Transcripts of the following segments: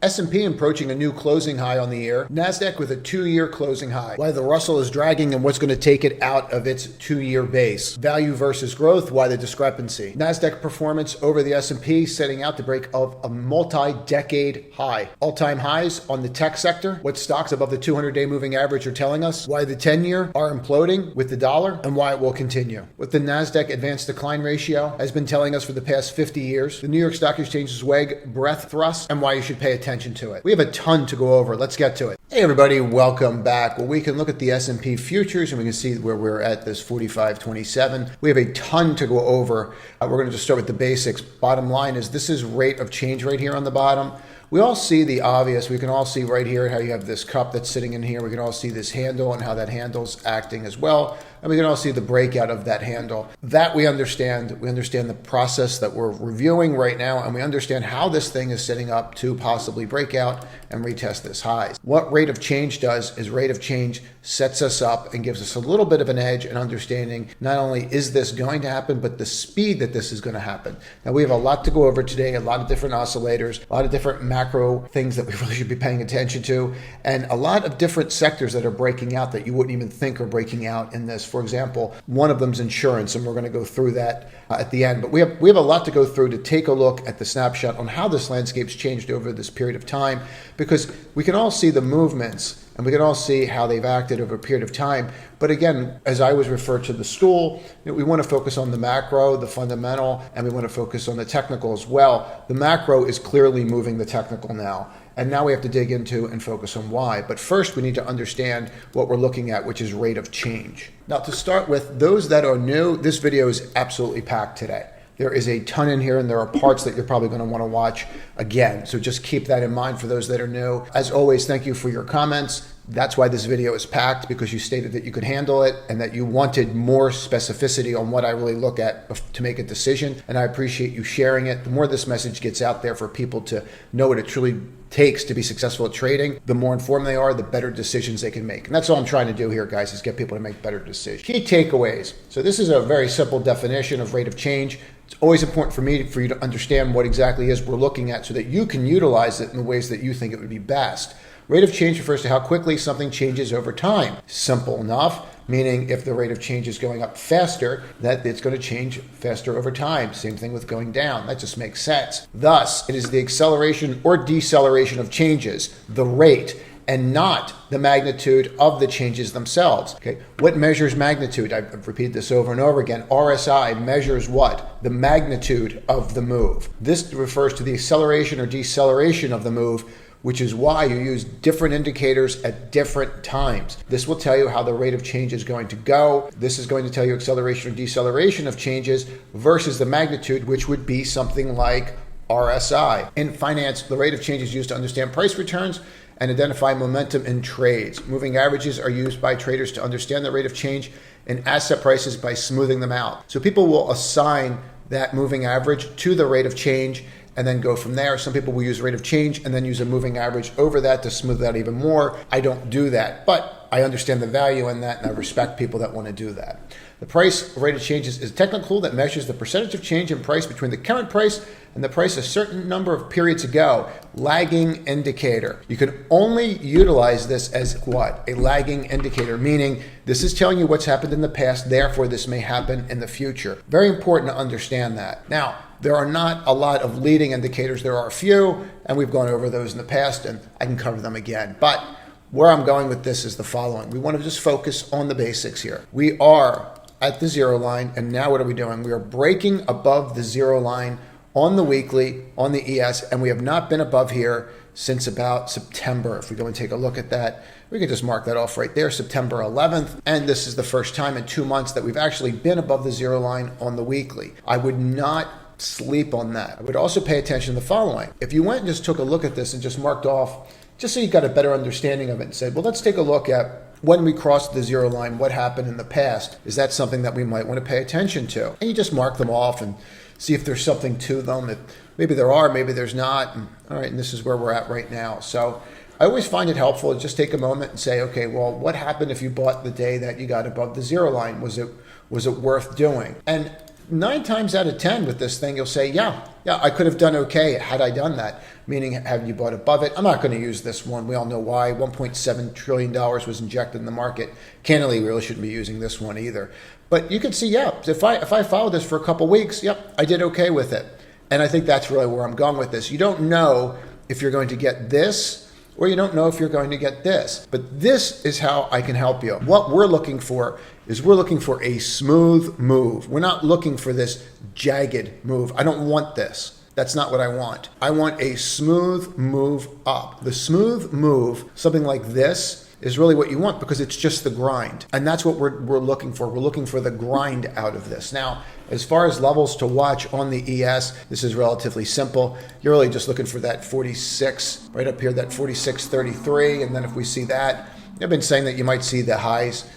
S&P approaching a new closing high on the year. Nasdaq with a 2-year closing high. Why the Russell is dragging and what's going to take it out of its 2-year base. Value versus growth, why the discrepancy. Nasdaq performance over the S&P setting out to break a multi-decade high. All-time highs on the tech sector. What stocks above the 200-day moving average are telling us. Why the 10-year are imploding with the dollar and why it will continue. What the Nasdaq advanced decline ratio has been telling us for the past 50 years. The New York Stock Exchange's WEG breadth thrust and why you should pay attention to it. We have a ton to go over. Let's get to it. Hey everybody, welcome back. Well, we can look at the S&P futures and we can see where we're at this 45.27. We have a ton to go over. We're going to just start with the basics. Bottom line is this is rate of change right here on the bottom. We all see the obvious. We can all see right here how you have this cup that's sitting in here. We can all see this handle and how that handle's acting as well. And we can all see the breakout of that handle. That we understand. We understand the process that we're reviewing right now, and we understand how this thing is setting up to possibly break out and retest this highs. What rate of change does is rate of change sets us up and gives us a little bit of an edge in understanding not only is this going to happen, but the speed that this is going to happen. Now, we have a lot to go over today, a lot of different oscillators, a lot of different macro things that we really should be paying attention to, and a lot of different sectors that are breaking out that you wouldn't even think are breaking out in this. For example, one of them is insurance, and we're going to go through that at the end. But we have a lot to go through to take a look at the snapshot on how this landscape's changed over this period of time, because we can all see the movements and we can all see how they've acted over a period of time. But again, as I always refer to the stool, we want to focus on the macro, the fundamental, and we want to focus on the technical as well. The macro is clearly moving the technical now. And now we have to dig into and focus on why. But first, we need to understand what we're looking at, which is rate of change. Now, to start with, those that are new, this video is absolutely packed today. There is a ton in here, and there are parts that you're probably going to want to watch again. So just keep that in mind for those that are new. As always, thank you for your comments. That's why this video is packed, because you stated that you could handle it and that you wanted more specificity on what I really look at to make a decision. And I appreciate you sharing it. The more this message gets out there for people to know what it truly takes to be successful at trading, the more informed they are, the better decisions they can make. And that's all I'm trying to do here, guys, is get people to make better decisions. Key takeaways. So this is a very simple definition of rate of change. It's always important for you to understand what exactly it is we're looking at so that you can utilize it in the ways that you think it would be best. Rate of change refers to how quickly something changes over time. Simple enough, meaning if the rate of change is going up faster, that it's going to change faster over time. Same thing with going down. That just makes sense. Thus, it is the acceleration or deceleration of changes, the rate, and not the magnitude of the changes themselves. Okay, what measures magnitude? I've repeated this over and over again. RSI measures what? The magnitude of the move. This refers to the acceleration or deceleration of the move, which is why you use different indicators at different times. This will tell you how the rate of change is going to go. This is going to tell you acceleration or deceleration of changes versus the magnitude, which would be something like RSI. In finance, the rate of change is used to understand price returns and identify momentum in trades. Moving averages are used by traders to understand the rate of change in asset prices by smoothing them out. So people will assign that moving average to the rate of change and then go from there. Some people will use rate of change and then use a moving average over that to smooth that even more. I don't do that, but I understand the value in that, and I respect people that want to do that. The price rate of change is a technical that measures the percentage of change in price between the current price and the price a certain number of periods ago. Lagging indicator. You can only utilize this as what? A lagging indicator, meaning this is telling you what's happened in the past, therefore this may happen in the future. Very important to understand that. Now, there are not a lot of leading indicators. There are a few, and we've gone over those in the past, and I can cover them again. But where I'm going with this is the following. We want to just focus on the basics here. We are at the zero line, and now what are we doing? We are breaking above the zero line on the weekly, on the ES, and we have not been above here since about September. If we go and take a look at that, we can just mark that off right there, September 11th. And this is the first time in 2 months that we've actually been above the zero line on the weekly. I would not sleep on that. I would also pay attention to the following. If you went and just took a look at this and just marked off, just so you got a better understanding of it and said, well, let's take a look at when we crossed the zero line, what happened in the past? Is that something that we might want to pay attention to? And you just mark them off and see if there's something to them. If maybe there are, maybe there's not. And, all right, and this is where we're at right now. So I always find it helpful to just take a moment and say, okay, well, what happened if you bought the day that you got above the zero line? Was it worth doing? And 9 times out of 10 with this thing, you'll say, yeah, I could have done okay had I done that. Meaning, have you bought above it? I'm not going to use this one. We all know why. $1.7 trillion was injected in the market. Candidly, we really shouldn't be using this one either. But you can see, if I followed this for a couple weeks, I did okay with it. And I think that's really where I'm going with this. You don't know if you're going to get this, or you don't know if you're going to get this. But this is how I can help you. What we're looking for is we're looking for a smooth move. We're not looking for this jagged move. I don't want this. That's not what I want. I want a smooth move up. The smooth move, something like this, is really what you want because it's just the grind. And that's what we're looking for. We're looking for the grind out of this. Now, as far as levels to watch on the ES, this is relatively simple. You're really just looking for that 46, right up here, that 46.33. And then if we see that, I've been saying that you might see the highs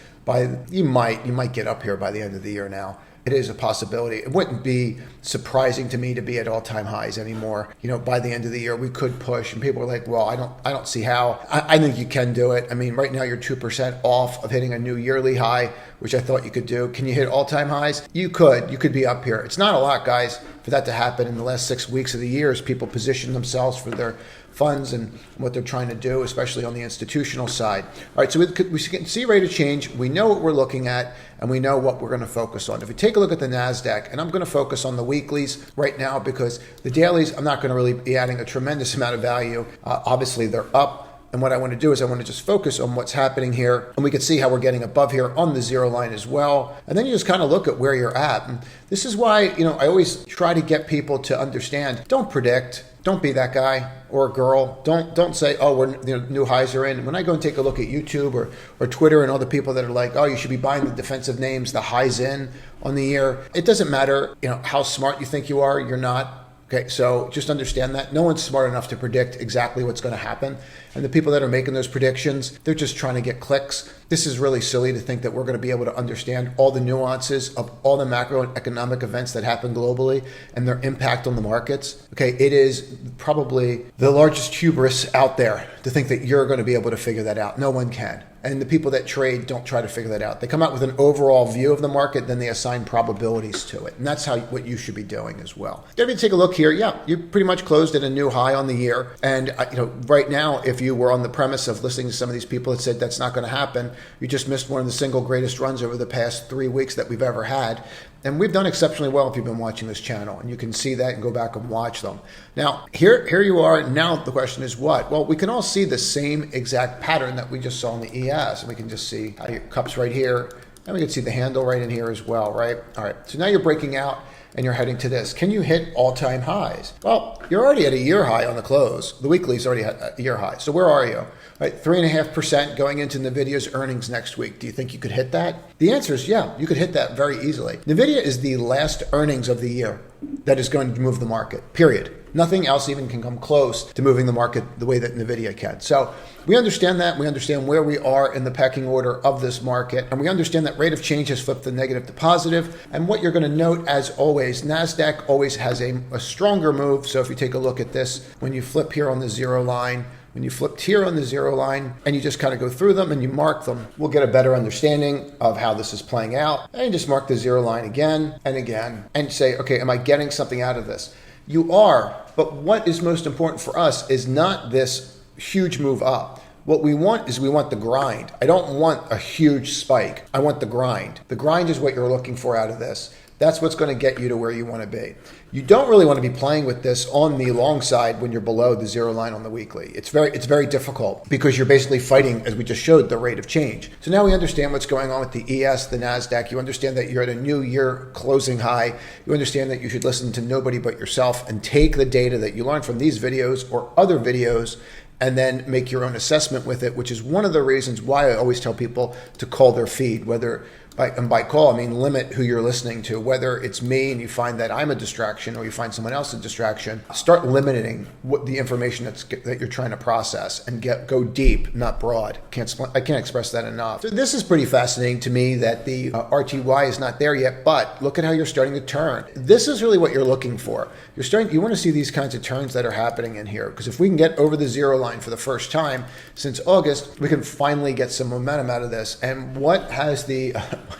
you might get up here by the end of the year now. It is a possibility. It wouldn't be surprising to me to be at all-time highs anymore. By the end of the year, we could push, and people are like, "Well, I don't see how." I think you can do it. I mean, right now you're 2% off of hitting a new yearly high, which I thought you could do. Can you hit all-time highs? You could. You could be up here. It's not a lot, guys, for that to happen in the last 6 weeks of the year as people position themselves for their funds and what they're trying to do, especially on the institutional side. All right, so we can see rate of change. We know what we're looking at, and we know what we're going to focus on. If we take a look at the Nasdaq, and I'm going to focus on the weeklies right now because the dailies, I'm not going to really be adding a tremendous amount of value. Obviously, they're up. And what I want to do is I want to just focus on what's happening here. And we can see how we're getting above here on the zero line as well. And then you just kind of look at where you're at. And this is why, I always try to get people to understand, don't predict. Don't be that guy or girl. Don't say, oh, new highs are in. When I go and take a look at YouTube or Twitter and all the people that are like, oh, you should be buying the defensive names, the highs in on the year. It doesn't matter, how smart you think you are. You're not. Okay, so just understand that. No one's smart enough to predict exactly what's going to happen. And the people that are making those predictions, they're just trying to get clicks. This is really silly to think that we're going to be able to understand all the nuances of all the macroeconomic events that happen globally and their impact on the markets. Okay, it is probably the largest hubris out there to think that you're going to be able to figure that out. No one can. And the people that trade don't try to figure that out. They come out with an overall view of the market, then they assign probabilities to it. And that's what you should be doing as well. If you take a look here, you pretty much closed at a new high on the year. And right now, if you were on the premise of listening to some of these people that said that's not going to happen, you just missed one of the single greatest runs over the past 3 weeks that we've ever had. And we've done exceptionally well if you've been watching this channel, and you can see that and go back and watch them. Now, here you are. Now the question is what? Well, we can all see the same exact pattern that we just saw in the ES, and we can just see how your cup's right here, and we can see the handle right in here as well, right? All right, so now you're breaking out and you're heading to this. Can you hit all-time highs? Well, you're already at a year high on the close. The weekly's already at a year high. So where are you? Right, 3.5% going into NVIDIA's earnings next week. Do you think you could hit that? The answer is yeah, you could hit that very easily. NVIDIA is the last earnings of the year that is going to move the market, period. Nothing else even can come close to moving the market the way that NVIDIA can. So we understand that. We understand where we are in the pecking order of this market. And we understand that rate of change has flipped the negative to positive. And what you're going to note, as always, NASDAQ always has a stronger move. So if you take a look at this, when you flip here on the zero line, when you flipped here on the zero line and you just kind of go through them and you mark them, we'll get a better understanding of how this is playing out. And you just mark the zero line again and again and say, okay, am I getting something out of this? You are, but what is most important for us is not this huge move up. What we want is the grind. I don't want a huge spike. I want the grind. The grind is what you're looking for out of this. That's what's going to get you to where you want to be. You don't really want to be playing with this on the long side when you're below the zero line on the weekly. It's very difficult because you're basically fighting, as we just showed, the rate of change. So now we understand what's going on with the ES, the NASDAQ. You understand that you're at a new year closing high. You understand that you should listen to nobody but yourself and take the data that you learn from these videos or other videos and then make your own assessment with it, which is one of the reasons why I always tell people to call their feed, by call, I mean limit who you're listening to, whether it's me and you find that I'm a distraction or you find someone else a distraction. Start limiting what the information that you're trying to process and go deep, not broad. I can't express that enough. So this is pretty fascinating to me that the RTY is not there yet, but look at how you're starting to turn. This is really what you're looking for. You want to see these kinds of turns that are happening in here, because if we can get over the zero line for the first time since August, we can finally get some momentum out of this. And what has the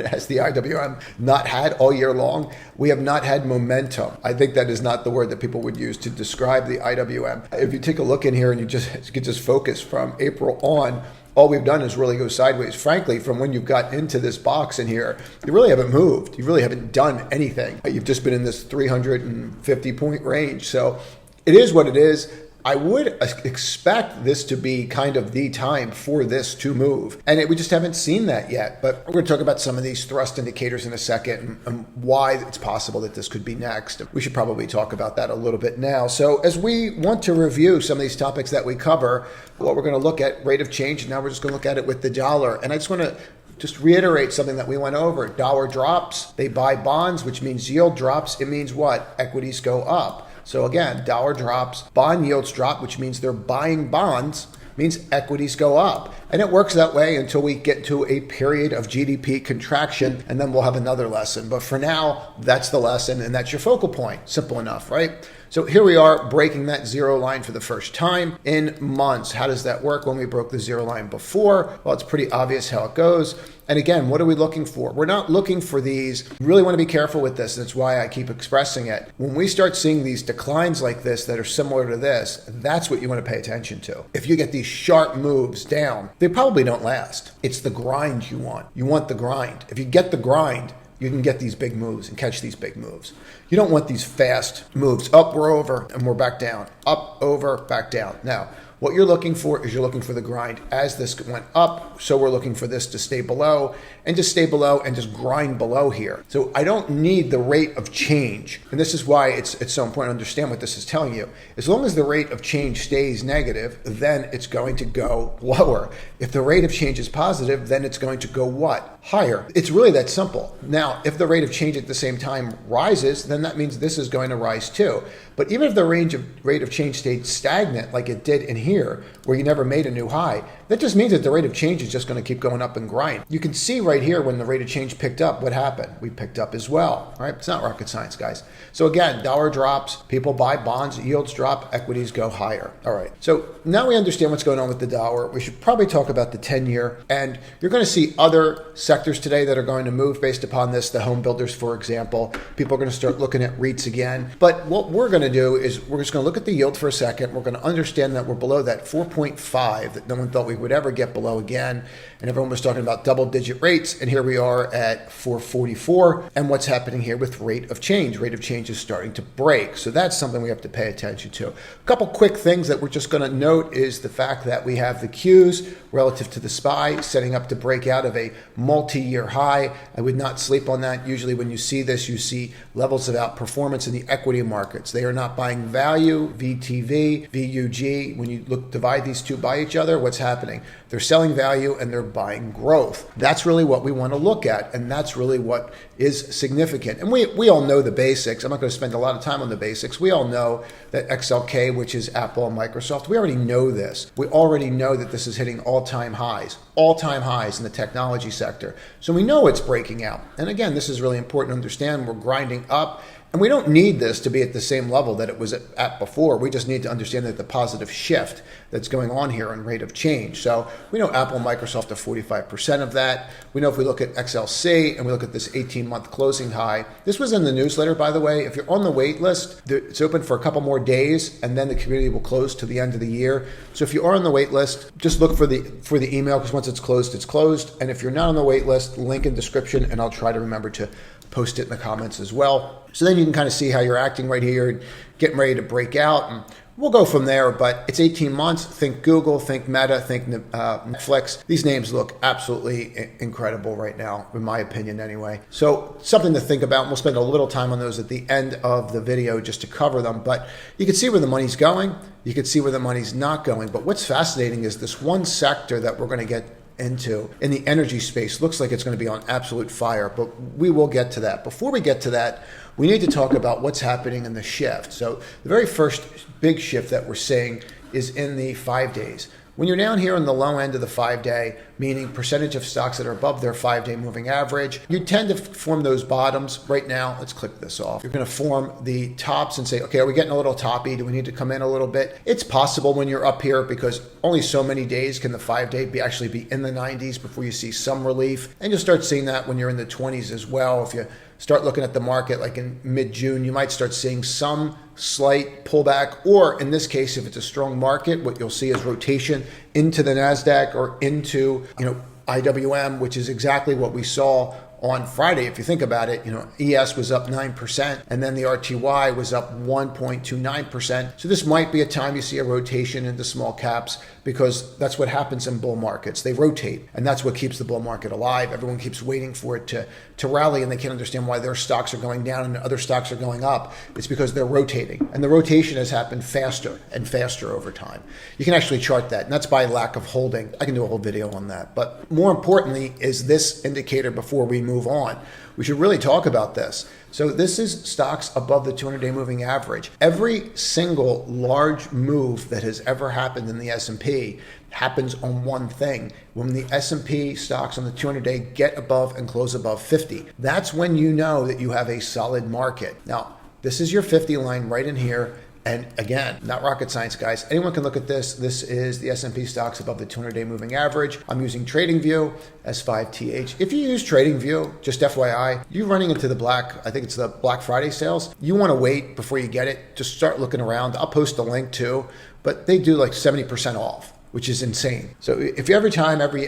has the IWM not had all year long? We have not had momentum. I think that is not the word that people would use to describe the IWM. If you take a look in here and you could just focus from April on, all we've done is really go sideways. Frankly, from when you got into this box in here, you really haven't moved. You really haven't done anything. You've just been in this 350 point range. So it is what it is. I would expect this to be kind of the time for this to move. And we just haven't seen that yet. But we're going to talk about some of these thrust indicators in a second and why it's possible that this could be next. We should probably talk about that a little bit now. So as we want to review some of these topics that we cover, what we're going to look at rate of change. And now we're just going to look at it with the dollar. And I just want to just reiterate something that we went over. Dollar drops, they buy bonds, which means yield drops. It means what? Equities go up. So again, dollar drops, bond yields drop, which means they're buying bonds, means equities go up. And it works that way until we get to a period of GDP contraction, and then we'll have another lesson. But for now, that's the lesson, and that's your focal point. Simple enough, right? So here we are breaking that zero line for the first time in months. How does that work when we broke the zero line before? Well, it's pretty obvious how it goes. And again, what are we looking for? We're not looking for these. We really want to be careful with this. That's why I keep expressing it. When we start seeing these declines like this that are similar to this, that's what you want to pay attention to. If you get these sharp moves down, they probably don't last. It's the grind you want. You want the grind. If you get the grind, you can get these big moves and catch these big moves. You don't want these fast moves. Up, we're over, and we're back down. Up, over, back down. Now, what you're looking for is you're looking for the grind. As this went up, so we're looking for this to stay below and just stay below and just grind below here. So I don't need the rate of change. And this is why it's so important to understand what this is telling you. As long as the rate of change stays negative, then it's going to go lower. If the rate of change is positive, then it's going to go what? Higher. It's really that simple. Now, if the rate of change at the same time rises, then that means this is going to rise too. But even if the rate of change stayed stagnant like it did in here, where you never made a new high, that just means that the rate of change is just going to keep going up and grind. You can see right here when the rate of change picked up, what happened? We picked up as well, right? It's not rocket science, guys. So again, dollar drops, people buy bonds, yields drop, equities go higher. All right. So now we understand what's going on with the dollar. We should probably talk about the 10-year. And you're going to see other sectors today that are going to move based upon this. The home builders, for example. People are going to start looking at REITs again. But what we're going to do is we're just going to look at the yield for a second. We're going to understand that we're below that 4.5 that no one thought we would ever get below again. And everyone was talking about double-digit rates. And here we are at 444. And what's happening here with rate of change? Rate of change is starting to break. So that's something we have to pay attention to. A couple quick things that we're just going to note is the fact that we have the Qs relative to the SPY setting up to break out of a multi-year high. I would not sleep on that. Usually when you see this, you see levels of outperformance in the equity markets. They are not buying value, VTV, VUG. When you divide these two by each other, what's happening? They're selling value and they're buying growth. That's really what we want to look at. And that's really what is significant. And we all know the basics. I'm not going to spend a lot of time on the basics. We all know that XLK, which is Apple and Microsoft, we already know this. We already know that this is hitting all-time highs in the technology sector. So we know it's breaking out. And again, this is really important to understand. We're grinding up. And we don't need this to be at the same level that it was at before. We just need to understand that the positive shift that's going on here in rate of change. So we know Apple and Microsoft are 45% of that. We know if we look at XLC and we look at this 18-month closing high. This was in the newsletter, by the way. If you're on the wait list, it's open for a couple more days, and then the community will close to the end of the year. So if you are on the wait list, just look for the email, because once it's closed, it's closed. And if you're not on the wait list, link in description, and I'll try to remember to post it in the comments as well. So then you can kind of see how you're acting right here and getting ready to break out. And we'll go from there, but it's 18 months. Think Google, think Meta, think Netflix. These names look absolutely incredible right now, in my opinion anyway. So something to think about. We'll spend a little time on those at the end of the video just to cover them. But you can see where the money's going. You can see where the money's not going. But what's fascinating is this one sector that we're going to get into in the energy space looks like it's going to be on absolute fire, but we will get to that. Before we get to that, we need to talk about what's happening in the shift. So the very first big shift that we're seeing is in the 5 days. When you're down here on the low end of the 5-day, meaning percentage of stocks that are above their 5-day moving average, you tend to form those bottoms. Right now, let's click this off. You're going to form the tops and say, okay, are we getting a little toppy? Do we need to come in a little bit? It's possible when you're up here because only so many days can the 5-day actually be in the 90s before you see some relief. And you'll start seeing that when you're in the 20s as well. If you start looking at the market like in mid-June, you might start seeing some slight pullback, or in this case, if it's a strong market, what you'll see is rotation into the Nasdaq or into, IWM, which is exactly what we saw on Friday. If you think about it, ES was up 9% and then the RTY was up 1.29%. So this might be a time you see a rotation into small caps because that's what happens in bull markets. They rotate, and that's what keeps the bull market alive. Everyone keeps waiting for it to rally, and they can't understand why their stocks are going down and other stocks are going up. It's because they're rotating, and the rotation has happened faster and faster over time. You can actually chart that, and that's by lack of holding. I can do a whole video on that. But more importantly is this indicator before we move on. We should really talk about this. So this is stocks above the 200-day moving average. Every single large move that has ever happened in the S&P happens on one thing. When the S&P stocks on the 200-day get above and close above 50, that's when you know that you have a solid market. Now, this is your 50 line right in here. And again, not rocket science, guys. Anyone can look at this. This is the S&P stocks above the 200-day moving average. I'm using TradingView, S5TH. If you use TradingView, just FYI, you're running into the I think it's the Black Friday sales. You want to wait before you get it. Just start looking around. I'll post a link too, but they do like 70% off, which is insane. So if you every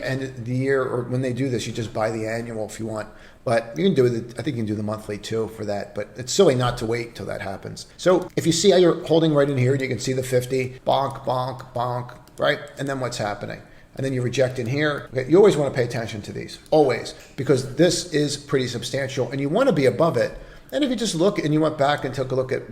end of the year or when they do this, you just buy the annual if you want. But you can do it, I think you can do the monthly too for that, but it's silly not to wait till that happens. So if you see how you're holding right in here, you can see the 50, bonk, bonk, bonk, right? And then what's happening? And then you reject in here. Okay, you always want to pay attention to these, always, because this is pretty substantial and you want to be above it. And if you just look and you went back and took a look at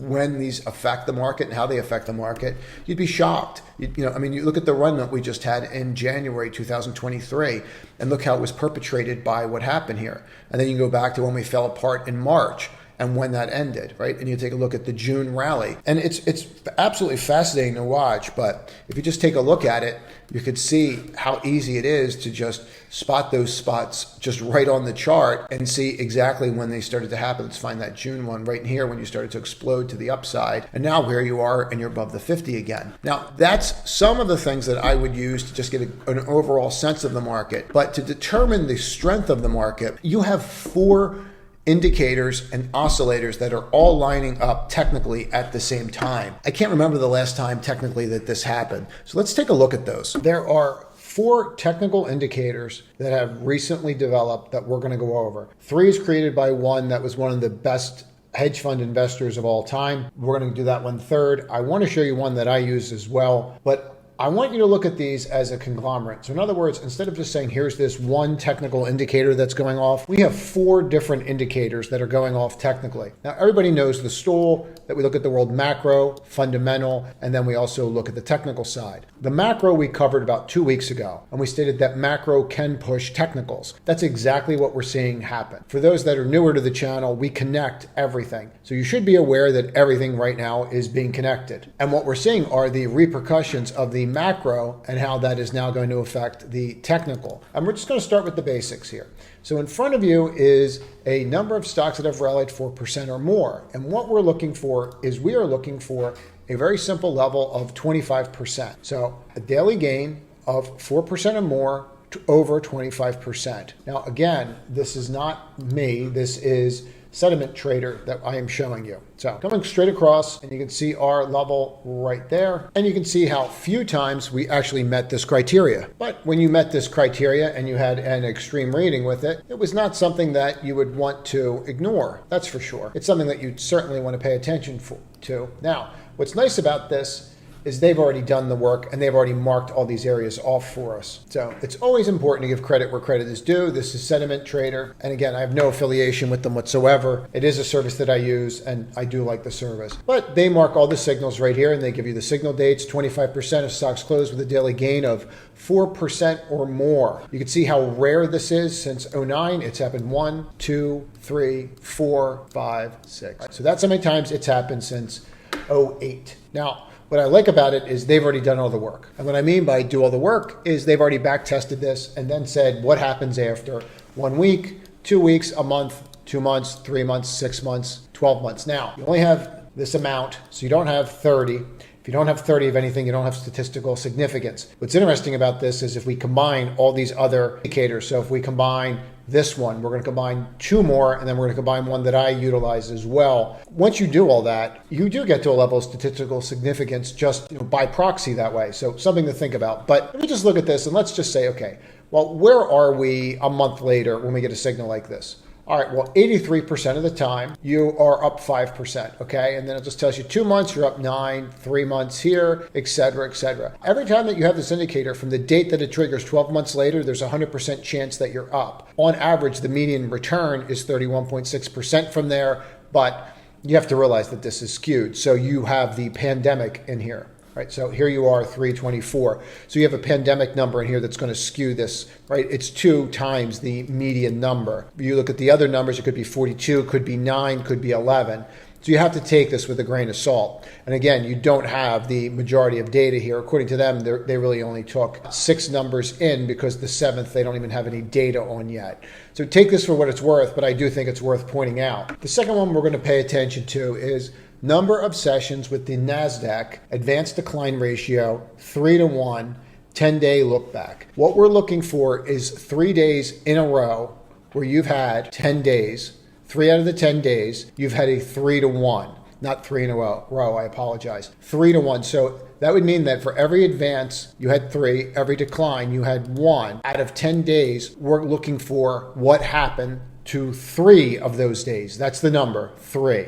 when these affect the market and how they affect the market, you'd be shocked. You look at the run that we just had in January 2023 and look how it was perpetrated by what happened here. And then you go back to when we fell apart in March and when that ended, right? And you take a look at the June rally. And it's absolutely fascinating to watch, but if you just take a look at it, you could see how easy it is to just spot those spots just right on the chart and see exactly when they started to happen. Let's find that June one right in here when you started to explode to the upside. And now where you are and you're above the 50 again. Now, that's some of the things that I would use to just get an overall sense of the market. But to determine the strength of the market, you have 4 indicators and oscillators that are all lining up technically at the same time. I can't remember the last time technically that this happened. So let's take a look at those. There are 4 technical indicators that have recently developed that we're going to go over. 3 is created by one that was one of the best hedge fund investors of all time. We're going to do that one third. I want to show you one that I use as well, but I want you to look at these as a conglomerate. So in other words, instead of just saying, here's this one technical indicator that's going off, we have 4 different indicators that are going off technically. Now, everybody knows the stool, that we look at the world macro, fundamental, and then we also look at the technical side. The macro we covered about 2 weeks ago, and we stated that macro can push technicals. That's exactly what we're seeing happen. For those that are newer to the channel, we connect everything. So you should be aware that everything right now is being connected. And what we're seeing are the repercussions of the macro and how that is now going to affect the technical. And we're just going to start with the basics here. So in front of you is a number of stocks that have rallied 4% or more. And what we're looking for is we are looking for a very simple level of 25%. So a daily gain of 4% or more to over 25%. Now, again, this is not me. This is Sentiment Trader that I am showing you. So coming straight across, and you can see our level right there. And you can see how few times we actually met this criteria. But when you met this criteria and you had an extreme reading with it, it was not something that you would want to ignore. That's for sure. It's something that you'd certainly want to pay attention to. Now, what's nice about this is they've already done the work and they've already marked all these areas off for us. So it's always important to give credit where credit is due. This is Sentiment Trader. And again, I have no affiliation with them whatsoever. It is a service that I use and I do like the service. But they mark all the signals right here and they give you the signal dates. 25% of stocks closed with a daily gain of 4% or more. You can see how rare this is since 09. It's happened 1, 2, 3, 4, 5, 6. So that's how many times it's happened since 08. Now, What I like about it is they've already done all the work. And what I mean by do all the work is they've already back tested this and then said what happens after 1 week, 2 weeks, a month, 2 months, 3 months, 6 months, 12 months. Now, you only have this amount, so you don't have 30. If you don't have 30 of anything, you don't have statistical significance. What's interesting about this is if we combine all these other indicators, so if we combine this one, we're going to combine 2 more, and then we're going to combine one that I utilize as well. Once you do all that, you do get to a level of statistical significance just by proxy that way. So something to think about. But let me just look at this and let's just say, okay, well, where are we a month later when we get a signal like this? All right, well, 83% of the time, you are up 5%, okay? And then it just tells you 2 months, you're up 9, 3 months here, et cetera, et cetera. Every time that you have this indicator, from the date that it triggers 12 months later, there's a 100% chance that you're up. On average, the median return is 31.6% from there, but you have to realize that this is skewed. So you have the pandemic in here. Right, so here you are, 324. So you have a pandemic number in here that's going to skew this, right? It's 2 times the median number. You look at the other numbers, it could be 42, could be 9, could be 11. So you have to take this with a grain of salt. And again, you don't have the majority of data here. According to them, they really only took 6 numbers in because the 7th, they don't even have any data on yet. So take this for what it's worth, but I do think it's worth pointing out. The second one we're going to pay attention to is number of sessions with the Nasdaq advanced decline ratio 3-to-1, 10-day look back. What we're looking for is 3 days in a row where you've had 10 days, 3 out of the 10 days, you've had a 3-to-1, not 3 in a row, I apologize, 3-to-1. So that would mean that for every advance, you had 3, every decline, you had 1. Out of 10 days, we're looking for what happened to 3 of those days. That's the number, 3.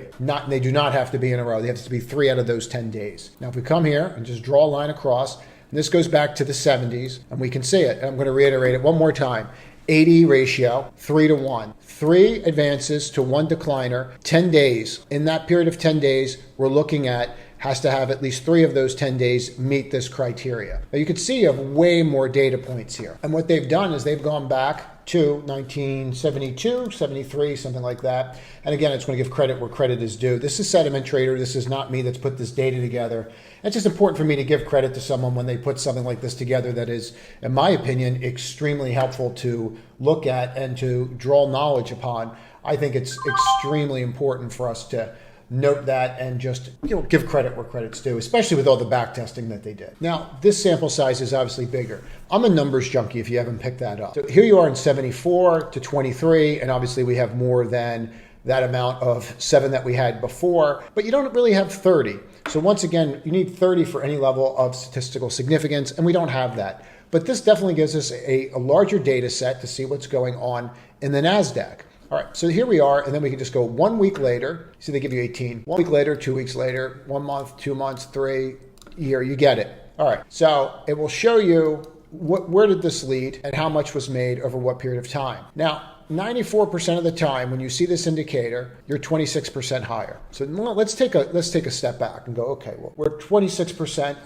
They do not have to be in a row. They have to be 3 out of those 10 days. Now, if we come here and just draw a line across, and this goes back to the 70s, and we can see it. And I'm going to reiterate it one more time. 80 ratio, 3-to-1. 3 advances to 1 decliner, 10 days. In that period of 10 days, we're looking at has to have at least 3 of those 10 days meet this criteria. Now you can see you have way more data points here. And what they've done is they've gone back to 1972, 73, something like that. And again, it's going to give credit where credit is due. This is Sediment Trader. This is not me that's put this data together. It's just important for me to give credit to someone when they put something like this together that is, in my opinion, extremely helpful to look at and to draw knowledge upon. I think it's extremely important for us to note that and just give credit where credit's due, especially with all the back testing that they did. Now, this sample size is obviously bigger. I'm a numbers junkie if you haven't picked that up. So here you are in 74 to 23, and obviously we have more than that amount of 7 that we had before, but you don't really have 30. So once again, you need 30 for any level of statistical significance, and we don't have that. But this definitely gives us a larger data set to see what's going on in the Nasdaq. All right, so here we are, and then we can just go 1 week later. See, they give you 18. 1 week later, 2 weeks later, 1 month, 2 months, 3 year, you get it. All right, so it will show you where did this lead and how much was made over what period of time. Now, 94% of the time when you see this indicator, you're 26% higher. So let's take a step back and go, okay, well, we're 26%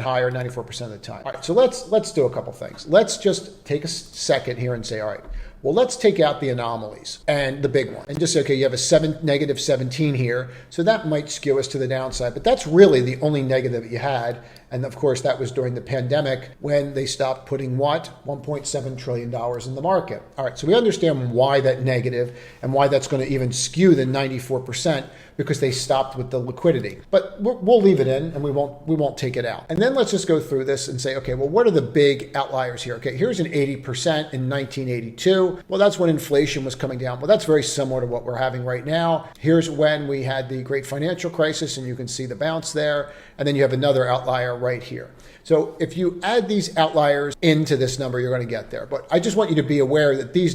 higher 94% of the time. All right, so let's do a couple things. Let's just take a second here and say, all right, well, let's take out the anomalies and the big one and just say, okay, you have a negative 17 here. So that might skew us to the downside, but that's really the only negative that you had. And of course, that was during the pandemic when they stopped putting what? $1.7 trillion in the market. All right, so we understand why that negative and why that's going to even skew the 94% because they stopped with the liquidity. But we'll leave it in and we won't take it out. And then let's just go through this and say, okay, well, what are the big outliers here? Okay, here's an 80% in 1982. Well, that's when inflation was coming down. Well, that's very similar to what we're having right now. Here's when we had the great financial crisis, and you can see the bounce there. And then you have another outlier right here. So if you add these outliers into this number, you're going to get there. But I just want you to be aware that these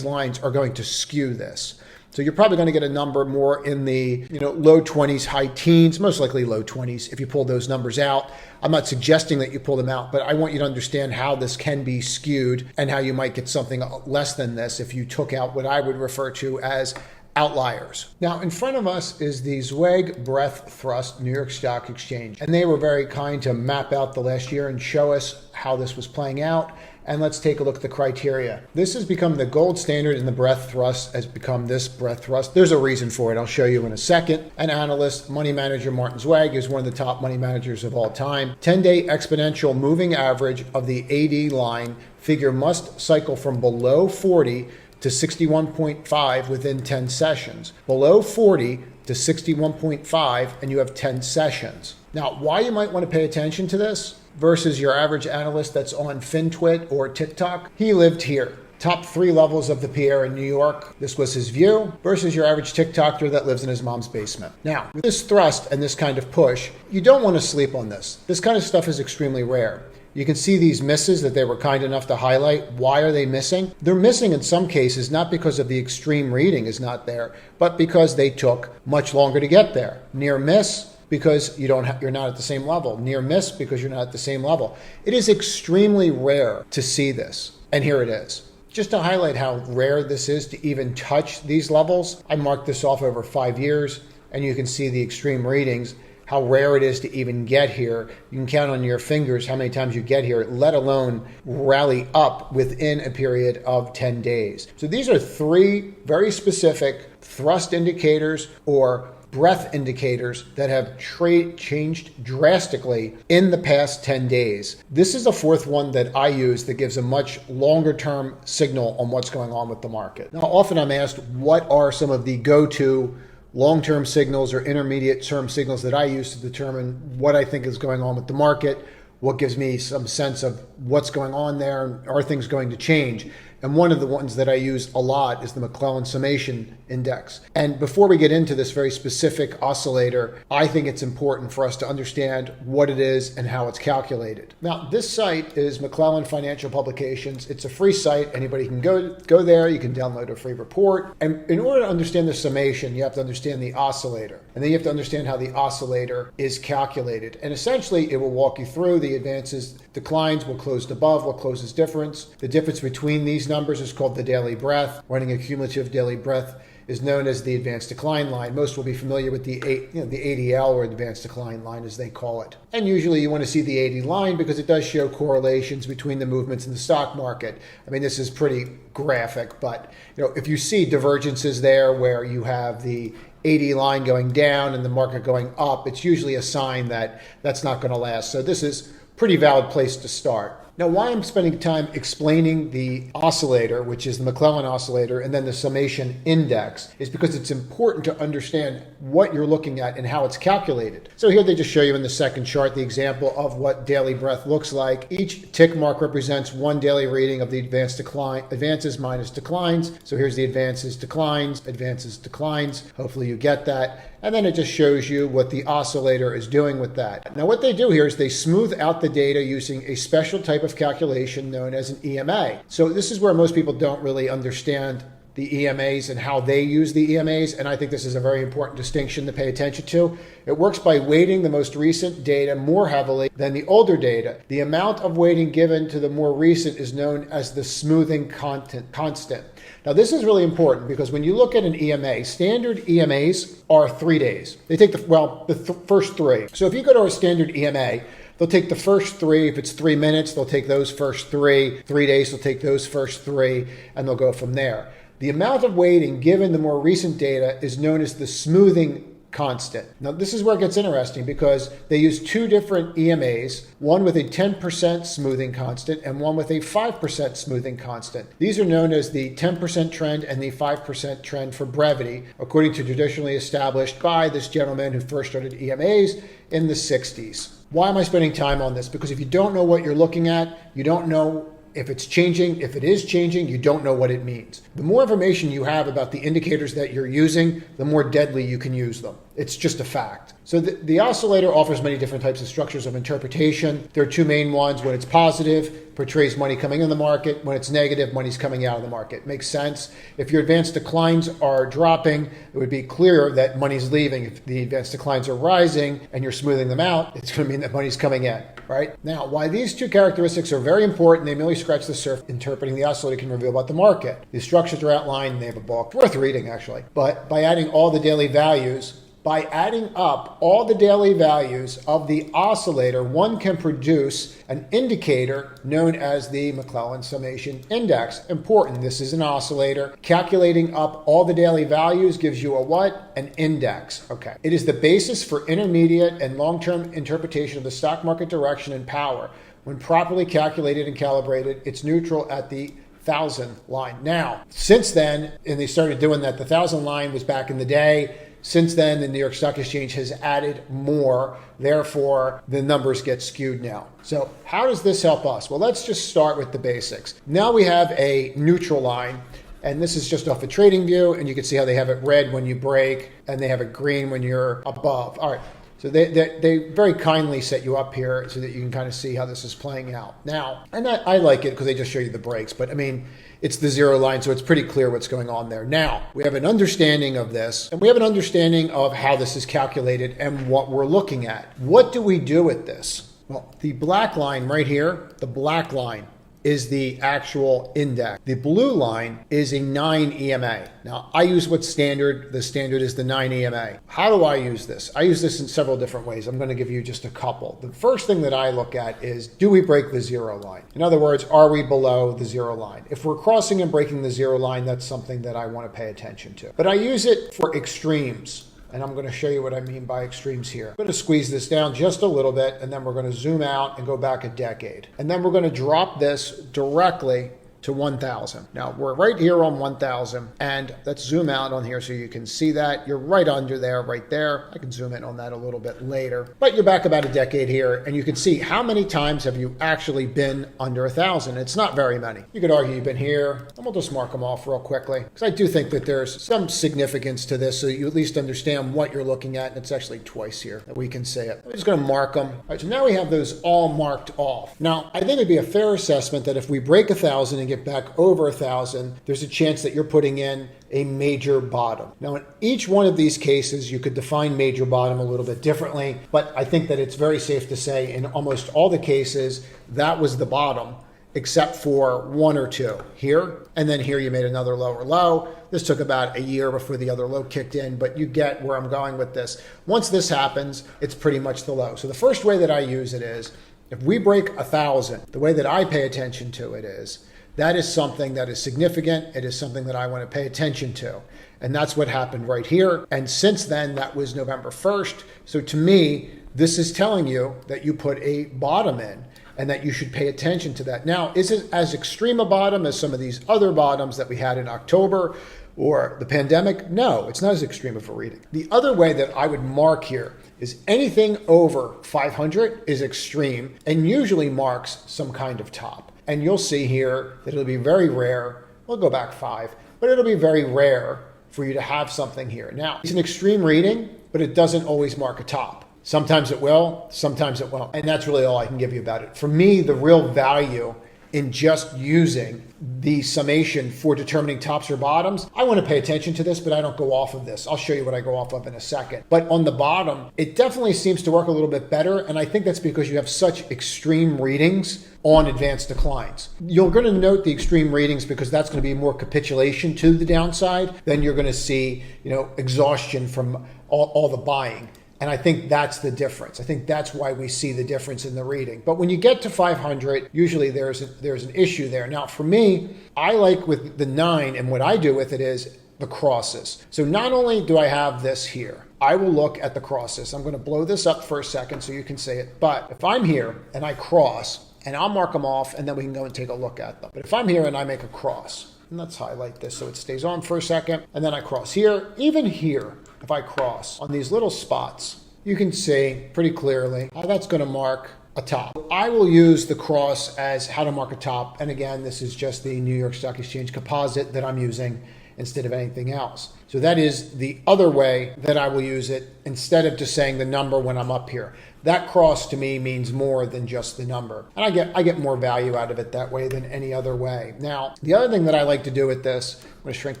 lines are going to skew this. So you're probably going to get a number more in the low 20s, high teens, most likely low 20s if you pull those numbers out. I'm not suggesting that you pull them out, but I want you to understand how this can be skewed and how you might get something less than this if you took out what I would refer to as outliers. Now, in front of us is the Zweig Breadth Thrust New York Stock Exchange, and they were very kind to map out the last year and show us how this was playing out And let's take a look at the criteria. This has become the gold standard in the breadth thrust, has become this breadth thrust. There's a reason for it. I'll show you in a second. An analyst, money manager Martin Zweig, is one of the top money managers of all time. 10-day exponential moving average of the AD line figure must cycle from below 40 to 61.5 within 10 sessions. Below 40 to 61.5, and you have 10 sessions. Now, why you might want to pay attention to this versus your average analyst that's on FinTwit or TikTok, he lived here. Top 3 levels of the Pierre in New York. This was his view versus your average TikToker that lives in his mom's basement. Now, with this thrust and this kind of push, you don't want to sleep on this. This kind of stuff is extremely rare. You can see these misses that they were kind enough to highlight. Why are they missing? They're missing in some cases, not because of the extreme reading is not there, but because they took much longer to get there. Near miss, because you're not at the same level. Near miss because you're not at the same level. It is extremely rare to see this, and here it is. Just to highlight how rare this is to even touch these levels, I marked this off over 5 years, and you can see the extreme readings, how rare it is to even get here. You can count on your fingers how many times you get here, let alone rally up within a period of 10 days. So these are 3 very specific thrust indicators or breadth indicators that have changed drastically in the past 10 days. This is a 4th one that I use that gives a much longer term signal on what's going on with the market. Now, often I'm asked, what are some of the go-to long-term signals or intermediate-term signals that I use to determine what I think is going on with the market, what gives me some sense of what's going on there, and are things going to change? And one of the ones that I use a lot is the McClellan Summation Index. And before we get into this very specific oscillator, I think it's important for us to understand what it is and how it's calculated. Now, this site is McClellan Financial Publications. It's a free site. Anybody can go there. You can download a free report. And in order to understand the summation, you have to understand the oscillator. And then you have to understand how the oscillator is calculated. And essentially, it will walk you through the advances, declines, what closed above, what closes difference. The difference between these numbers is called the daily breadth. Running a cumulative daily breadth is known as the advanced decline line. Most will be familiar with the ADL, or advanced decline line as they call it. And usually you want to see the 80 line because it does show correlations between the movements in the stock market. I mean, this is pretty graphic, but if you see divergences there where you have the 80 line going down and the market going up, it's usually a sign that that's not going to last. So this is a pretty valid place to start. Now, why I'm spending time explaining the oscillator, which is the McClellan oscillator, and then the summation index, is because it's important to understand what you're looking at and how it's calculated. So here they just show you in the second chart the example of what daily breadth looks like. Each tick mark represents one daily reading of the advances minus declines. So here's the advances, declines, advances, declines. Hopefully you get that. And then it just shows you what the oscillator is doing with that. Now, what they do here is they smooth out the data using a special type of calculation known as an EMA. So this is where most people don't really understand the EMAs and how they use the EMAs, and I think this is a very important distinction to pay attention to. It works by weighting the most recent data more heavily than the older data. The amount of weighting given to the more recent is known as the smoothing constant. Now, this is really important because when you look at an EMA, standard EMAs are 3 days. They take the first 3. So if you go to a standard EMA, they'll take the first 3. If it's 3 minutes, they'll take those first 3. 3 days, they'll take those first 3, and they'll go from there. The amount of weighting given the more recent data is known as the smoothing constant. Now, this is where it gets interesting because they use 2 different EMAs, one with a 10% smoothing constant and one with a 5% smoothing constant. These are known as the 10% trend and the 5% trend for brevity, according to traditionally established by this gentleman who first started EMAs in the 60s. Why am I spending time on this? Because if you don't know what you're looking at, you don't know if it's changing. If it is changing, you don't know what it means. The more information you have about the indicators that you're using, the more deadly you can use them. It's just a fact. So the oscillator offers many different types of structures of interpretation. There are 2 main ones. When it's positive, portrays money coming in the market. When it's negative, money's coming out of the market. Makes sense. If your advanced declines are dropping, it would be clear that money's leaving. If the advanced declines are rising and you're smoothing them out, it's going to mean that money's coming in, right? Now, why these 2 characteristics are very important, they merely scratch the surface. Interpreting the oscillator can reveal about the market. The structures are outlined, and they have a book. Worth reading, actually. But by adding all the daily values, by adding up all the daily values of the oscillator, one can produce an indicator known as the McClellan Summation Index. Important, this is an oscillator. Calculating up all the daily values gives you a what? An index. Okay. It is the basis for intermediate and long-term interpretation of the stock market direction and power. When properly calculated and calibrated, it's neutral at the 1,000 line. Now, since then, and they started doing that, the 1,000 line was back in the day. Since then, the New York Stock Exchange has added more. Therefore, the numbers get skewed now. So how does this help us? Well, let's just start with the basics. Now we have a neutral line, and this is just off a trading view, and you can see how they have it red when you break, and they have it green when you're above. All right. So they very kindly set you up here so that you can kind of see how this is playing out. Now, and I like it because they just show you the breaks, but I mean, it's the zero line, so it's pretty clear what's going on there. Now, we have an understanding of this, and we have an understanding of how this is calculated and what we're looking at. What do we do with this? Well, the black line right here, the black line is the actual index. The blue line is a 9 EMA. Now, I use what's standard. The standard is the 9 EMA. How do I use this? I use this in several different ways. I'm going to give you just a couple. The first thing that I look at is, do we break the zero line? In other words, are we below the zero line? If we're crossing and breaking the zero line, that's something that I want to pay attention to. But I use it for extremes. And I'm going to show you what I mean by extremes here. I'm going to squeeze this down just a little bit, and then we're going to zoom out and go back a decade. And then we're going to drop this directly to 1,000. Now we're right here on 1,000, and let's zoom out on here so you can see that. You're right under there, right there. I can zoom in on that a little bit later. But you're back about a decade here, and you can see how many times have you actually been under 1,000. It's not very many. You could argue you've been here, and we'll just mark them off real quickly, because I do think that there's some significance to this so that you at least understand what you're looking at, and it's actually twice here that we can say it. I'm just going to mark them. All right, so now we have those all marked off. Now, I think it'd be a fair assessment that if we break 1,000 and get back over 1,000, there's a chance that you're putting in a major bottom. Now, in each one of these cases, you could define major bottom a little bit differently, but I think that it's very safe to say in almost all the cases, that was the bottom, except for one or two. Here, and then here you made another lower low. This took about a year before the other low kicked in, but you get where I'm going with this. Once this happens, it's pretty much the low. So the first way that I use it is, if we break 1,000, the way that I pay attention to it is, that is something that is significant. It is something that I want to pay attention to. And that's what happened right here. And since then, that was November 1st. So to me, this is telling you that you put a bottom in and that you should pay attention to that. Now, is it as extreme a bottom as some of these other bottoms that we had in October or the pandemic? No, it's not as extreme of a reading. The other way that I would mark here is anything over 500 is extreme and usually marks some kind of top. And you'll see here that it'll be very rare. We'll go back 5, but it'll be very rare for you to have something here. Now, it's an extreme reading, but it doesn't always mark a top. Sometimes it will, sometimes it won't. And that's really all I can give you about it. For me, the real value in just using the summation for determining tops or bottoms, I want to pay attention to this, but I don't go off of this. I'll show you what I go off of in a second. But on the bottom, it definitely seems to work a little bit better. And I think that's because you have such extreme readings on advanced declines. You're going to note the extreme readings because that's going to be more capitulation to the downside. Then you're going to see, exhaustion from all the buying. And I think that's the difference. I think that's why we see the difference in the reading. But when you get to 500, usually there's an issue there. Now, for me, I like with the 9, and what I do with it is the crosses. So not only do I have this here, I will look at the crosses. I'm going to blow this up for a second so you can see it. But if I'm here and I cross, and I'll mark them off, and then we can go and take a look at them. But if I'm here and I make a cross, and let's highlight this so it stays on for a second, and then I cross here, even here, if I cross on these little spots, you can see pretty clearly how that's going to mark a top. I will use the cross as how to mark a top. And again, this is just the New York Stock Exchange composite that I'm using instead of anything else. So that is the other way that I will use it instead of just saying the number when I'm up here. That cross to me means more than just the number. And I get more value out of it that way than any other way. Now, the other thing that I like to do with this, I'm going to shrink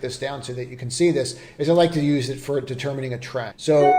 this down so that you can see this, is I like to use it for determining a trend. So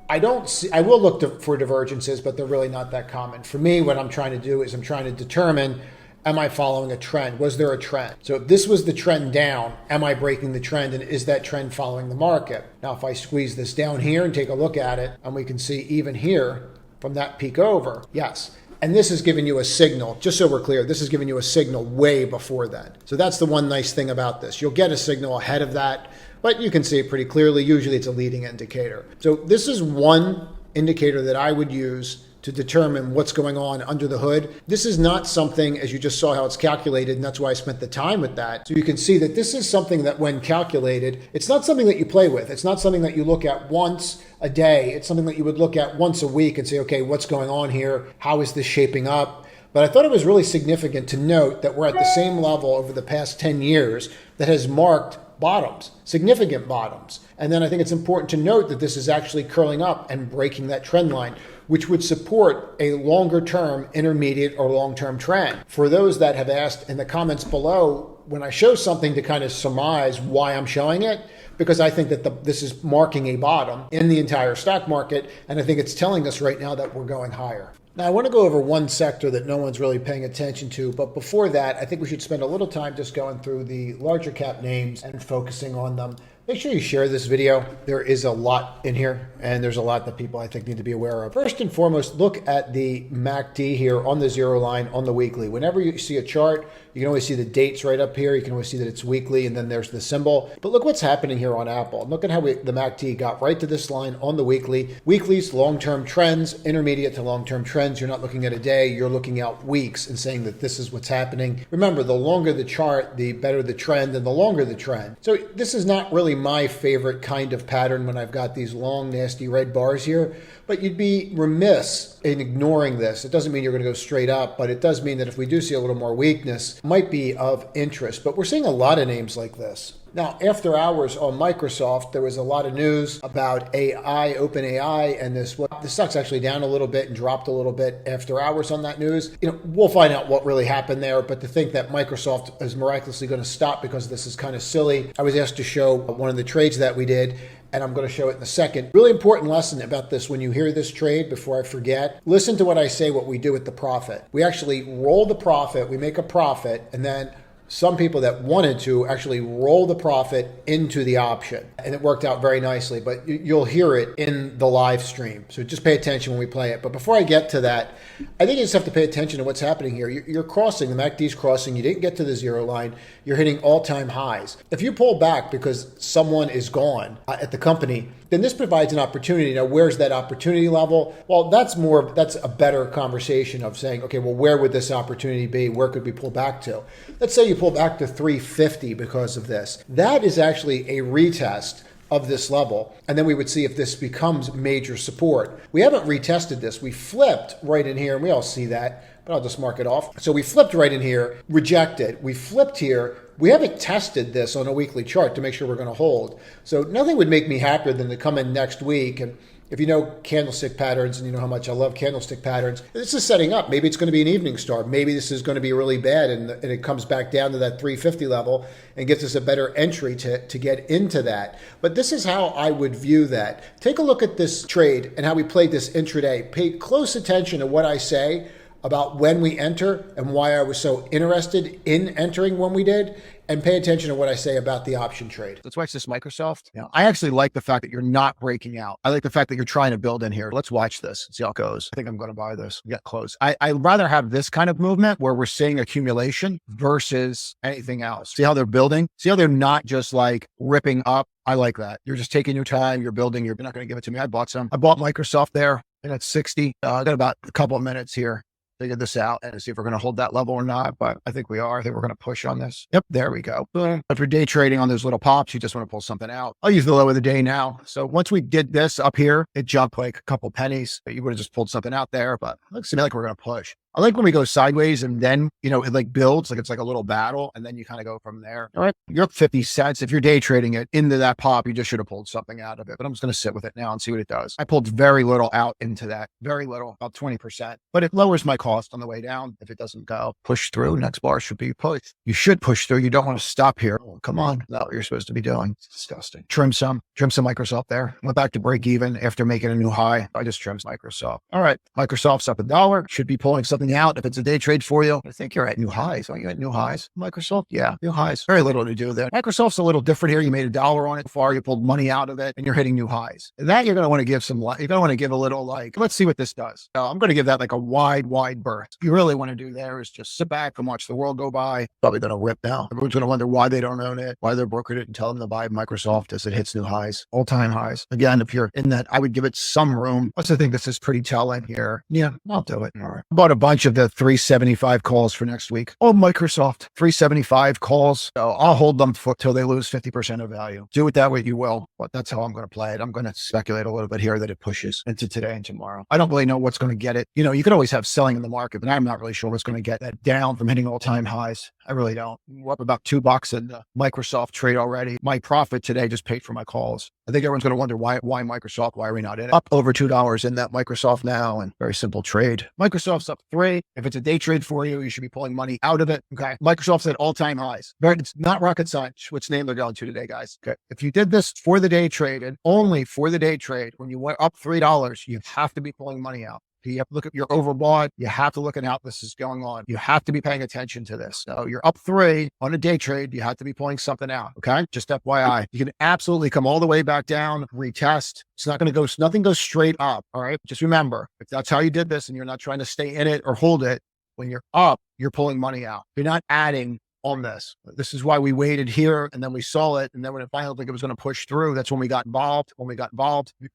I will look for divergences, but they're really not that common. For me, what I'm trying to do is I'm trying to determine Am I following a trend? Was there a trend? So if this was the trend down, am I breaking the trend, and is that trend following the market? Now, if I squeeze this down here and take a look at it, and we can see even here from that peak over, yes. And this is giving you a signal, just so we're clear, this is giving you a signal way before then. So that's the one nice thing about this. You'll get a signal ahead of that, but you can see it pretty clearly. Usually it's a leading indicator. So this is one indicator that I would use to determine what's going on under the hood. This is not something, as you just saw how it's calculated, and that's why I spent the time with that. So you can see that this is something that when calculated, it's not something that you play with. It's not something that you look at once a day. It's something that you would look at once a week and say, okay, what's going on here? How is this shaping up? But I thought it was really significant to note that we're at the same level over the past 10 years that has marked bottoms, significant bottoms. And then I think it's important to note that this is actually curling up and breaking that trend line, which would support a longer term, intermediate, or long-term trend. For those that have asked in the comments below, when I show something to kind of surmise why I'm showing it, because I think that this is marking a bottom in the entire stock market, and I think it's telling us right now that we're going higher. Now, I want to go over one sector that no one's really paying attention to, but before that, I think we should spend a little time just going through the larger cap names and focusing on them. Make sure you share this video. There is a lot in here, and there's a lot that people I think need to be aware of. First and foremost, look at the MACD here on the zero line on the weekly. Whenever you see a chart, you can always see the dates right up here. You can always see that it's weekly, and then there's the symbol. But look what's happening here on Apple. Look at how the MACD got right to this line on the weekly. Weeklies, long-term trends, intermediate to long-term trends. You're not looking at a day, you're looking out weeks and saying that this is what's happening. Remember, the longer the chart, the better the trend, and the longer the trend. So this is not really my favorite kind of pattern when I've got these long, nasty red bars here, but you'd be remiss in ignoring this. It doesn't mean you're going to go straight up, but it does mean that if we do see a little more weakness, it might be of interest. But we're seeing a lot of names like this. Now, after hours on Microsoft, there was a lot of news about AI, OpenAI, and this. Well, the stock's actually down a little bit and dropped a little bit after hours on that news. We'll find out what really happened there, but to think that Microsoft is miraculously going to stop because this is kind of silly. I was asked to show one of the trades that we did, and I'm going to show it in a second. Really important lesson about this when you hear this trade, before I forget, listen to what I say, what we do with the profit. We actually roll the profit, we make a profit, and then some people that wanted to actually roll the profit into the option. And it worked out very nicely, but you'll hear it in the live stream. So just pay attention when we play it. But before I get to that, I think you just have to pay attention to what's happening here. You're crossing, the MACD's crossing, you didn't get to the zero line, you're hitting all-time highs. If you pull back because someone is gone at the company, then this provides an opportunity. Now, where's that opportunity level? Well, that's a better conversation of saying, okay, well, where would this opportunity be? Where could we pull back to? Let's say you pull back to 350 because of this. That is actually a retest of this level. And then we would see if this becomes major support. We haven't retested this. We flipped right in here, and we all see that, but I'll just mark it off. So we flipped right in here, rejected. We flipped here. We haven't tested this on a weekly chart to make sure we're going to hold. So nothing would make me happier than to come in next week. And if you know candlestick patterns, and you know how much I love candlestick patterns, this is setting up. Maybe it's going to be an evening star. Maybe this is going to be really bad, and it comes back down to that 350 level and gets us a better entry to get into that. But this is how I would view that. Take a look at this trade and how we played this intraday. Pay close attention to what I say about when we enter and why I was so interested in entering when we did, and pay attention to what I say about the option trade. Let's watch this Microsoft. Yeah, I actually like the fact that you're not breaking out. I like the fact that you're trying to build in here. Let's watch this, see how it goes. I think I'm going to buy this. Get close. I'd rather have this kind of movement where we're seeing accumulation versus anything else. See how they're building? See how they're not just like ripping up? I like that. You're just taking your time. You're building. You're not going to give it to me. I bought some. I bought Microsoft there, and it's 60. I got about a couple of minutes here. Figure this out and see if we're going to hold that level or not, but I think we are. I think we're going to push on this. Yep, there we go. If you're day trading on those little pops, you just want to pull something out. I'll use the low of the day now. So once we did this up here, it jumped like a couple pennies. You would have just pulled something out there, but it looks to me like we're going to push. I like when we go sideways and then, it like builds, like it's like a little battle, and then you kind of go from there. All right, you're up 50 cents. If you're day trading it into that pop, you just should have pulled something out of it, but I'm just going to sit with it now and see what it does. I pulled very little out into that, very little, about 20%, but it lowers my cost on the way down if it doesn't go. Push through, next bar should be pushed. You should push through. You don't want to stop here. Oh, come on. That's not what you're supposed to be doing. It's disgusting. Trim some Microsoft there. Went back to break even after making a new high. I just trimmed Microsoft. All right, Microsoft's up $1. Should be pulling something holding out. If it's a day trade for you, I think you're at new highs. Aren't you at new highs? Microsoft? Yeah, new highs. Very little to do there. Microsoft's a little different here. You made $1 on it before, you pulled money out of it, and you're hitting new highs. And that you're going to want to give some, you're going to want to give a little let's see what this does. So I'm going to give that like a wide berth. What you really want to do there is just sit back and watch the world go by. Probably going to rip now. Everyone's going to wonder why they don't own it, why they're brokered it, and tell them to buy Microsoft as it hits new highs, all-time highs. Again, if you're in that, I would give it some room. Plus, I think this is pretty telling here. Yeah, I'll do it. All right. Bought a bunch of the 375 calls for next week. Oh, Microsoft, 375 calls. So I'll hold them till they lose 50% of value. Do it that way, you will. But that's how I'm going to play it. I'm going to speculate a little bit here that it pushes into today and tomorrow. I don't really know what's going to get it. You could always have selling in the market, but I'm not really sure what's going to get that down from hitting all-time highs. I really don't. We're up about $2 in the Microsoft trade already. My profit today just paid for my calls. I think everyone's going to wonder why Microsoft, why are we not in it? Up over $2 in that Microsoft now, and very simple trade. Microsoft's up 3. If it's a day trade for you, you should be pulling money out of it. Okay. Microsoft's at all-time highs. It's not rocket science which name they're going to today, guys. Okay. If you did this for the day trade and only for the day trade, when you went up $3, you have to be pulling money out. You have to look at your overbought. You have to look at how this is going on. You have to be paying attention to this. So you're up 3 on a day trade. You have to be pulling something out. Okay. Just FYI, you can absolutely come all the way back down, retest. It's not going to go, nothing goes straight up. All right. Just remember, if that's how you did this and you're not trying to stay in it or hold it, when you're up, you're pulling money out. You're not adding on this. This is why we waited here and then we saw it. And then when it finally looked like it was going to push through, that's when we got involved. We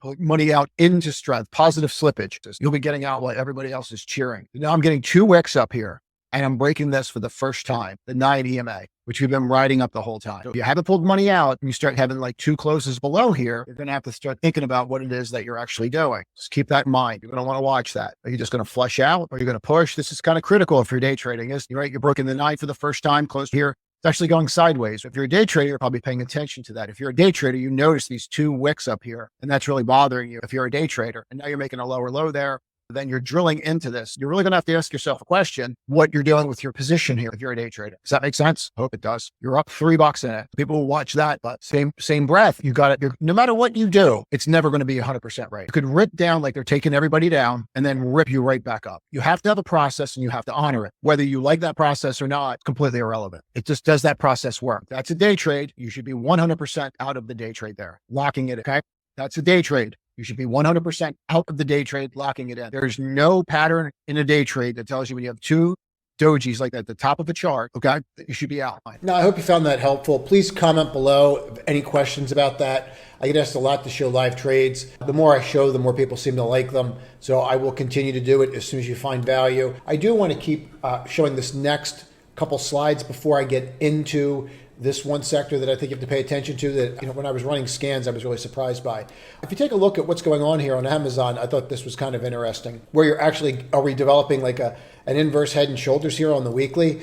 put money out into strength, positive slippage. You'll be getting out while everybody else is cheering. Now I'm getting 2 wicks up here and I'm breaking this for the first time, the 9 EMA, which we've been riding up the whole time. So if you haven't pulled money out and you start having like 2 closes below here, you're going to have to start thinking about what it is that you're actually doing. Just keep that in mind. You're going to want to watch that. Are you just going to flush out or are you going to push? This is kind of critical if you're day trading. You're broken the 9 for the first time, closed here. It's actually going sideways. If you're a day trader, you're probably paying attention to that. If you're a day trader, you notice these 2 wicks up here, and that's really bothering you. If you're a day trader and now you're making a lower low there, then you're drilling into this. You're really going to have to ask yourself a question, what you're doing with your position here if you're a day trader. Does that make sense? Hope it does. You're up $3 in it. People will watch that, but same breath, you got it. No matter what you do, it's never going to be 100% right. You could rip down like they're taking everybody down and then rip you right back up. You have to have a process and you have to honor it. Whether you like that process or not, it's completely irrelevant. It just, does that process work? That's a day trade. You should be 100% out of the day trade there, locking it. Okay. That's a day trade. You should be 100% out of the day trade, locking it in. There's no pattern in a day trade that tells you when you have 2 dojis like that at the top of a chart, okay, that you should be out. Now, I hope you found that helpful. Please comment below any questions about that. I get asked a lot to show live trades. The more I show, the more people seem to like them. So I will continue to do it as soon as you find value. I do want to keep showing this next couple slides before I get into this one sector that I think you have to pay attention to that, when I was running scans, I was really surprised by. If you take a look at what's going on here on Amazon, I thought this was kind of interesting, where you're actually, are we developing like an inverse head and shoulders here on the weekly?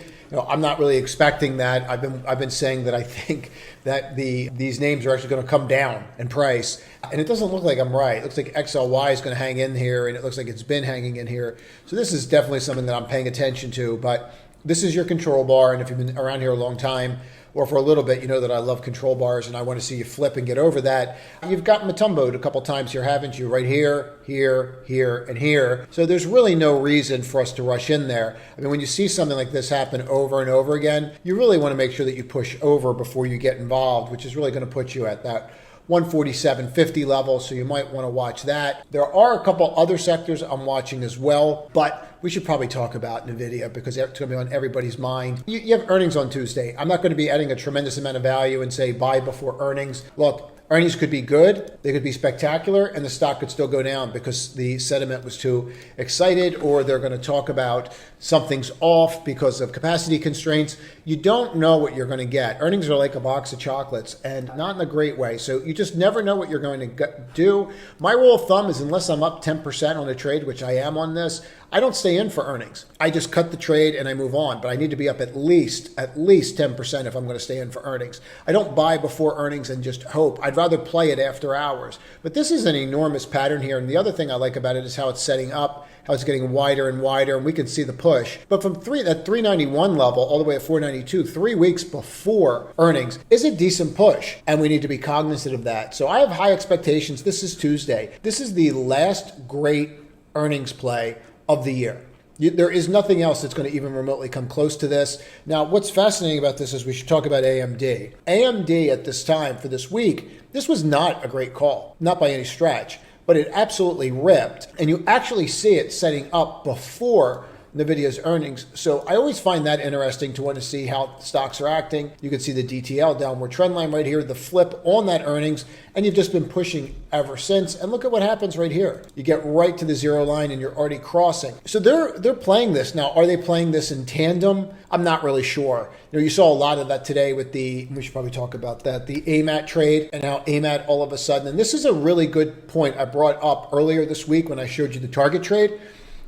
I'm not really expecting that. I've been saying that I think that these names are actually going to come down in price, and it doesn't look like I'm right. It looks like XLY is going to hang in here, and it looks like it's been hanging in here. So this is definitely something that I'm paying attention to, but this is your control bar, and if you've been around here a long time, or for a little bit, you know that I love control bars and I want to see you flip and get over that. You've got Matumbo'd a couple times here, haven't you? Right here, here, here, and here. So there's really no reason for us to rush in there. I mean, when you see something like this happen over and over again, you really want to make sure that you push over before you get involved, which is really going to put you at that 147.50 level, so you might want to watch that. There are a couple other sectors I'm watching as well, but we should probably talk about NVIDIA because it's going to be on everybody's mind. You have earnings on Tuesday. I'm not going to be adding a tremendous amount of value and say buy before earnings. Look, earnings could be good, they could be spectacular, and the stock could still go down because the sentiment was too excited, or they're going to talk about something's off because of capacity constraints. You don't know what you're going to get. Earnings are like a box of chocolates, and not in a great way. So you just never know what you're going to do. My rule of thumb is unless I'm up 10% on a trade, which I am on this, I don't stay in for earnings. I just cut the trade and I move on, but I need to be up at least 10% if I'm going to stay in for earnings. I don't buy before earnings and just hope. I'd rather play it after hours. But this is an enormous pattern here, and the other thing I like about it is how it's setting up, how it's getting wider and wider, and we can see the push. But from that 391 level all the way at 492, 3 weeks before earnings is a decent push, and we need to be cognizant of that. So I have high expectations. This is Tuesday. This is the last great earnings play of the year. There is nothing else that's going to even remotely come close to this. Now, what's fascinating about this is we should talk about AMD. AMD at this time for this week, this was not a great call, not by any stretch, but it absolutely ripped. And you actually see it setting up before NVIDIA's earnings. So I always find that interesting to want to see how stocks are acting. You can see the DTL downward trend line right here, the flip on that earnings, and you've just been pushing ever since. And look at what happens right here. You get right to the zero line and you're already crossing. So they're playing this. Now, are they playing this in tandem? I'm not really sure. You saw a lot of that today with we should probably talk about that, the AMAT trade and how AMAT all of a sudden, and this is a really good point I brought up earlier this week when I showed you the target trade,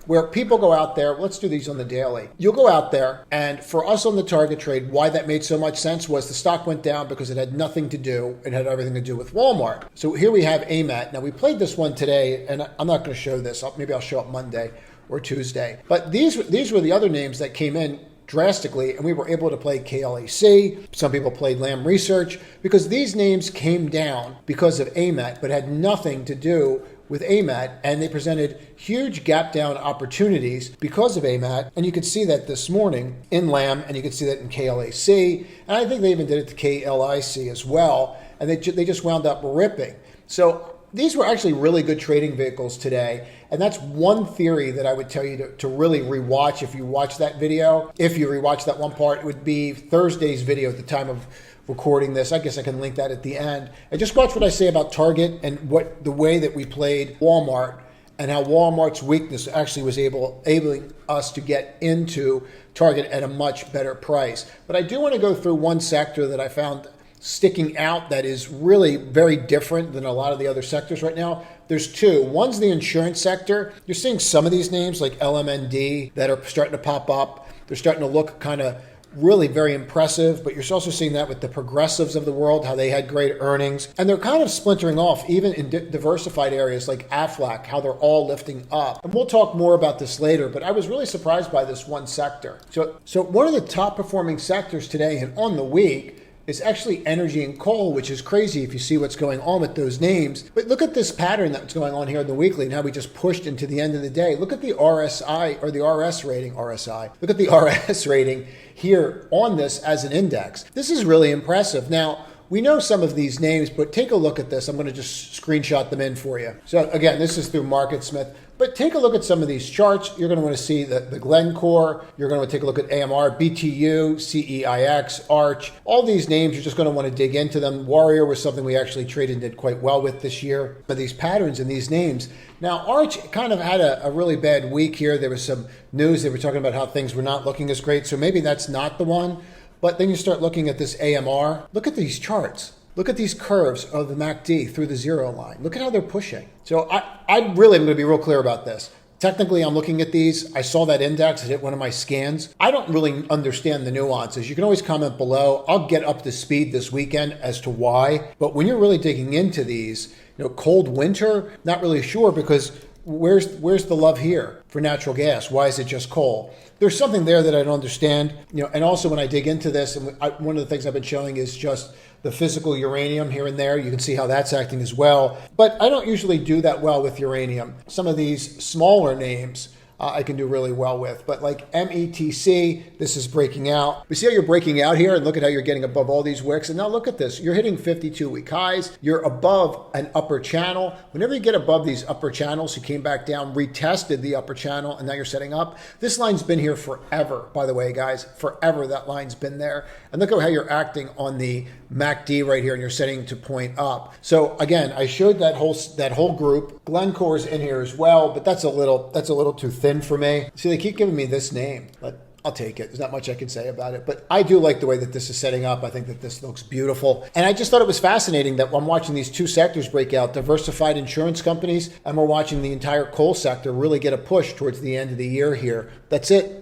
where people go out there, let's do these on the daily. You'll go out there, and for us on the target trade, why that made so much sense was the stock went down because it had nothing to do, it had everything to do with Walmart. So here we have AMAT. Now we played this one today, and I'm not going to show this. Maybe I'll show up Monday or Tuesday. But these were the other names that came in drastically, and we were able to play KLAC. Some people played Lam Research because these names came down because of AMAT, but had nothing to do with AMAT, and they presented huge gap down opportunities because of AMAT. And you could see that this morning in Lam, and you could see that in KLAC, and I think they even did it to KLIC as well, and they just wound up ripping. So these were actually really good trading vehicles today, and that's one theory that I would tell you to really rewatch if you watch that video. If you rewatch that one part, it would be Thursday's video at the time of recording this. I guess I can link that at the end. And just watch what I say about Target and what the way that we played Walmart and how Walmart's weakness actually was enabling us to get into Target at a much better price. But I do want to go through one sector that I found sticking out that is really very different than a lot of the other sectors right now. There's two. One's the insurance sector. You're seeing some of these names like LMND that are starting to pop up. They're starting to look kind of really very impressive, but you're also seeing that with the progressives of the world, how they had great earnings. And they're kind of splintering off, even in diversified areas like Aflac, how they're all lifting up. And we'll talk more about this later, but I was really surprised by this one sector. So one of the top performing sectors today and on the week is actually energy and coal, which is crazy if you see what's going on with those names. But look at this pattern that's going on here in the weekly and how we just pushed into the end of the day. Look at the RSI or the RS rating, RSI. Look at the RS rating here on this as an index. This is really impressive. Now, we know some of these names, but take a look at this. I'm going to just screenshot them in for you. So again, this is through MarketSmith. But take a look at some of these charts. You're going to want to see the Glencore. You're going to want to take a look at AMR, BTU, CEIX, Arch. All these names, you're just going to want to dig into them. Warrior was something we actually traded and did quite well with this year. But these patterns in these names. Now, Arch kind of had a really bad week here. There was some news. They were talking about how things were not looking as great. So maybe that's not the one. But then you start looking at this AMR. Look at these charts. Look at these curves of the MACD through the zero line. Look at how they're pushing. So I really am going to be real clear about this. Technically, I'm looking at these. I saw that index. It hit one of my scans. I don't really understand the nuances. You can always comment below. I'll get up to speed this weekend as to why. But when you're really digging into these, cold winter, not really sure because where's the love here for natural gas? Why is it just coal? There's something there that I don't understand. And also when I dig into this, and one of the things I've been showing is just the physical uranium here and there. You can see how that's acting as well. But I don't usually do that well with uranium. Some of these smaller names I can do really well with. But like METC, this is breaking out. We see how you're breaking out here and look at how you're getting above all these wicks. And now look at this. You're hitting 52-week highs. You're above an upper channel. Whenever you get above these upper channels, you came back down, retested the upper channel, and now you're setting up. This line's been here forever, by the way, guys. Forever that line's been there. And look at how you're acting on the MACD right here, and you're setting to point up. So again, I showed that whole group. Glencore's in here as well, but that's a little too thin for me. See, they keep giving me this name, but I'll take it. There's not much I can say about it, but I do like the way that this is setting up. I think that this looks beautiful. And I just thought it was fascinating that I'm watching these two sectors break out, diversified insurance companies, and we're watching the entire coal sector really get a push towards the end of the year here. That's it.